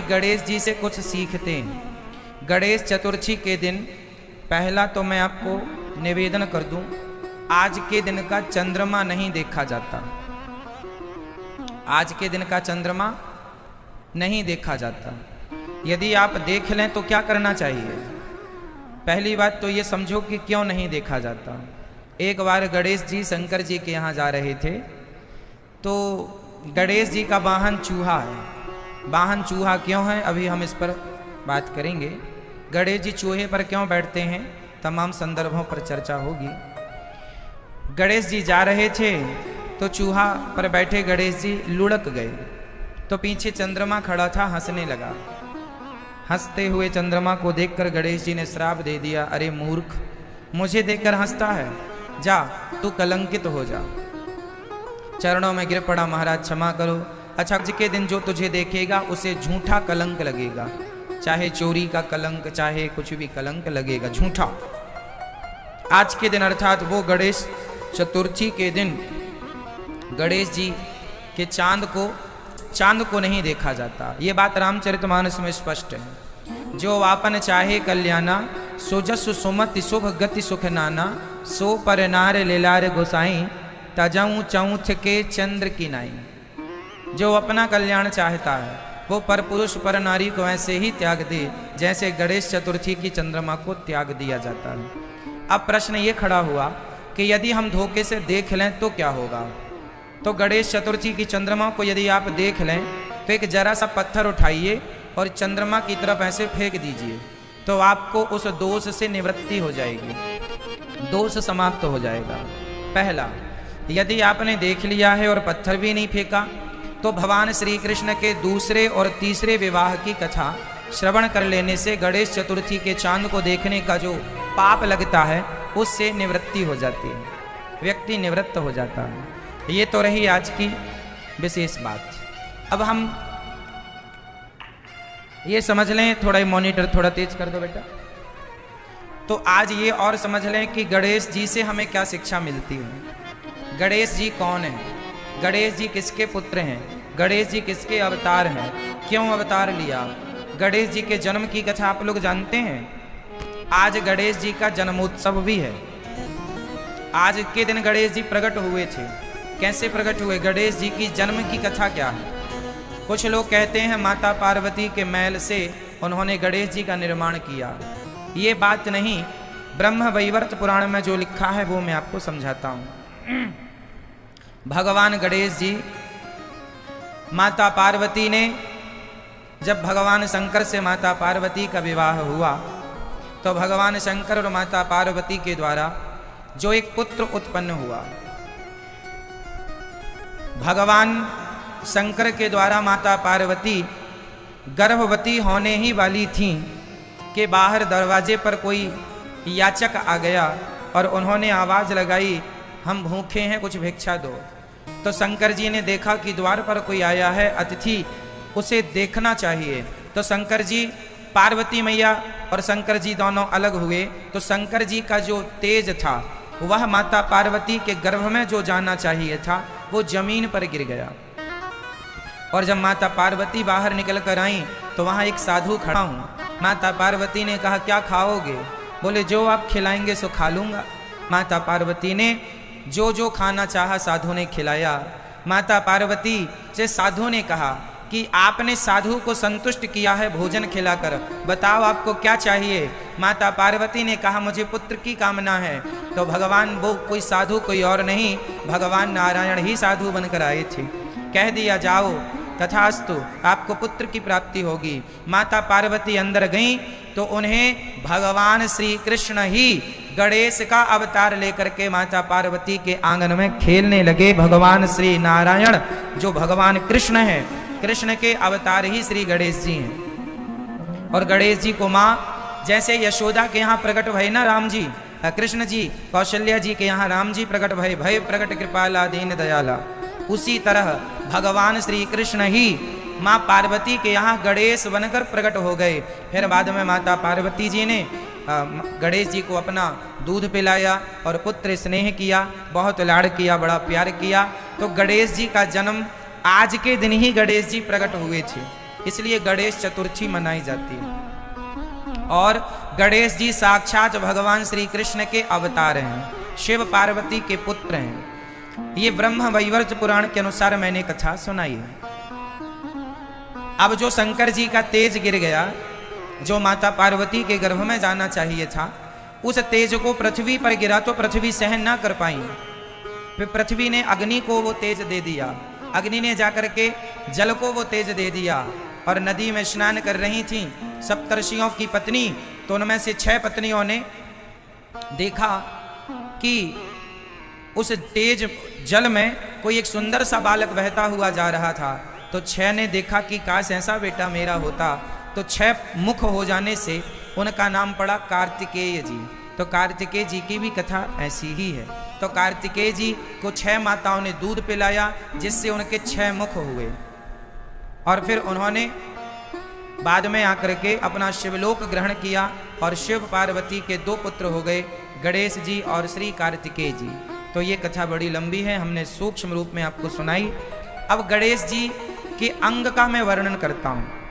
गणेश जी से कुछ सीखते हैं। गणेश चतुर्थी के दिन पहला तो मैं आपको निवेदन कर दूं, आज के दिन का चंद्रमा नहीं देखा जाता। आज के दिन का चंद्रमा नहीं देखा जाता। यदि आप देख लें तो क्या करना चाहिए? पहली बात तो ये समझो कि क्यों नहीं देखा जाता। एक बार गणेश जी शंकर जी के यहाँ जा रहे थे, तो गणेश जी का वाहन चूहा है। वाहन चूहा क्यों है, अभी हम इस पर बात करेंगे। गणेश जी चूहे पर क्यों बैठते हैं, तमाम संदर्भों पर चर्चा होगी। गणेश जी जा रहे थे तो चूहा पर बैठे गणेश जी लुढ़क गए, तो पीछे चंद्रमा खड़ा था, हंसने लगा। हंसते हुए चंद्रमा को देखकर गणेश जी ने श्राप दे दिया, अरे मूर्ख, मुझे देखकर हंसता है, जा तू कलंकित हो जा। चरणों में गिर पड़ा, महाराज क्षमा करो। अच्छा, आज के दिन जो तुझे देखेगा उसे झूठा कलंक लगेगा, चाहे चोरी का कलंक, चाहे कुछ भी कलंक लगेगा, झूठा। आज के दिन अर्थात वो गणेश चतुर्थी के दिन गणेश जी के चांद को नहीं देखा जाता। ये बात रामचरितमानस में स्पष्ट है। जो आपन चाहे कल्याणा, सो जसु सुमति शुभ गति सुख नाना, सो पर नार लेलार गोसाई, तजाऊं चौथ के चंद्र की नाई। जो अपना कल्याण चाहता है वो पर पुरुष पर नारी को ऐसे ही त्याग दे जैसे गणेश चतुर्थी की चंद्रमा को त्याग दिया जाता है। अब प्रश्न ये खड़ा हुआ कि यदि हम धोखे से देख लें तो क्या होगा? तो गणेश चतुर्थी की चंद्रमा को यदि आप देख लें तो एक जरा सा पत्थर उठाइए और चंद्रमा की तरफ ऐसे फेंक दीजिए, तो आपको उस दोष से निवृत्ति हो जाएगी, दोष समाप्त हो जाएगा। पहला, यदि आपने देख लिया है और पत्थर भी नहीं फेंका, तो भगवान श्री कृष्ण के दूसरे और तीसरे विवाह की कथा श्रवण कर लेने से गणेश चतुर्थी के चांद को देखने का जो पाप लगता है उससे निवृत्ति हो जाती है, व्यक्ति निवृत्त हो जाता है। ये तो रही आज की विशेष बात। अब हम ये समझ लें, थोड़ा मॉनिटर थोड़ा तेज कर दो बेटा। तो आज ये और समझ लें कि गणेश जी से हमें क्या शिक्षा मिलती है। गणेश जी कौन है, गणेश जी किसके पुत्र हैं, गणेश जी किसके अवतार हैं, क्यों अवतार लिया। गणेश जी के जन्म की कथा आप लोग जानते हैं। आज गणेश जी का जन्मोत्सव भी है। आज के दिन गणेश जी प्रकट हुए थे। कैसे प्रकट हुए, गणेश जी की जन्म की कथा क्या है? कुछ लोग कहते हैं माता पार्वती के मैल से उन्होंने गणेश जी का निर्माण किया। ये बात नहीं, ब्रह्म वैवर्त पुराण में जो लिखा है वो मैं आपको समझाता हूं। भगवान गणेश जी, माता पार्वती ने, जब भगवान शंकर से माता पार्वती का विवाह हुआ तो भगवान शंकर और माता पार्वती के द्वारा जो एक पुत्र उत्पन्न हुआ, भगवान शंकर के द्वारा माता पार्वती गर्भवती होने ही वाली थीं कि बाहर दरवाजे पर कोई याचक आ गया और उन्होंने आवाज लगाई, हम भूखे हैं, कुछ भिक्षा दो। तो शंकर जी ने देखा कि द्वार पर कोई आया है, अतिथि, उसे देखना चाहिए। तो शंकर जी, पार्वती मैया और शंकर जी दोनों अलग हुए। तो शंकर जी का जो तेज था वह माता पार्वती के गर्भ में जो जाना चाहिए था वो जमीन पर गिर गया। और जब माता पार्वती बाहर निकल कर आई तो वहाँ एक साधु खड़ा हूँ। माता पार्वती ने कहा, क्या खाओगे? बोले, जो आप खिलाएंगे सो खा लूँगा। माता पार्वती ने जो जो खाना चाहा साधु ने खिलाया। माता पार्वती से साधु ने कहा कि आपने साधु को संतुष्ट किया है भोजन खिलाकर, बताओ आपको क्या चाहिए? माता पार्वती ने कहा, मुझे पुत्र की कामना है। तो भगवान, वो कोई साधु कोई और नहीं, भगवान नारायण ही साधु बनकर आए थे। कह दिया, जाओ तथास्तु, आपको पुत्र की प्राप्ति होगी। माता पार्वती अंदर गईं तो उन्हें भगवान श्री कृष्ण ही गणेश का अवतार लेकर के माता पार्वती के आंगन में खेलने लगे। भगवान श्री नारायण जो भगवान कृष्ण हैं, कृष्ण के अवतार ही श्री गणेश जी हैं। और गणेश जी को माँ, जैसे यशोदा के यहाँ प्रकट भय ना राम जी, कृष्ण जी, कौशल्या जी के यहाँ राम जी प्रकट भय, भय प्रकट कृपाला दीन दयाला, उसी तरह भगवान श्री कृष्ण ही माँ पार्वती के यहाँ गणेश बनकर प्रकट हो गए। फिर बाद में माता पार्वती जी ने गणेश जी को अपना दूध पिलाया और पुत्र स्नेह किया, बहुत लाड़ किया, बड़ा प्यार किया। तो गणेश जी का जन्म आज के दिन ही गणेश जी प्रकट हुए थे। इसलिए गणेश चतुर्थी मनाई जाती है। और गणेश जी साक्षात भगवान श्री कृष्ण के अवतार हैं, शिव पार्वती के पुत्र हैं। ये ब्रह्म वैवर्त पुराण के अनुसार मैंने कथा सुनाई है। अब जो शंकर जी का तेज गिर गया, जो माता पार्वती के गर्भ में जाना चाहिए था, उस तेज को पृथ्वी पर गिरा तो पृथ्वी सहन ना कर पाई। फिर पृथ्वी ने अग्नि को वो तेज दे दिया, अग्नि ने जाकर के जल को वो तेज दे दिया। और नदी में स्नान कर रही थी सप्तर्षियों की पत्नी, तो उनमें से 6 पत्नियों ने देखा कि उस तेज जल में कोई एक सुंदर सा बालक बहता हुआ जा रहा था। तो 6 ने देखा कि काश ऐसा बेटा मेरा होता। तो 6 मुख हो जाने से उनका नाम पड़ा कार्तिकेय जी। तो कार्तिकेय जी की भी कथा ऐसी ही है। तो कार्तिकेय जी को 6 माताओं ने दूध पिलाया, जिससे उनके 6 मुख हुए। और फिर उन्होंने बाद में आकर के अपना शिवलोक ग्रहण किया और शिव पार्वती के 2 पुत्र हो गए, गणेश जी और श्री कार्तिकेय जी। तो ये कथा बड़ी लंबी है, हमने सूक्ष्म रूप में आपको सुनाई। अब गणेश जी के अंग का मैं वर्णन करता हूँ।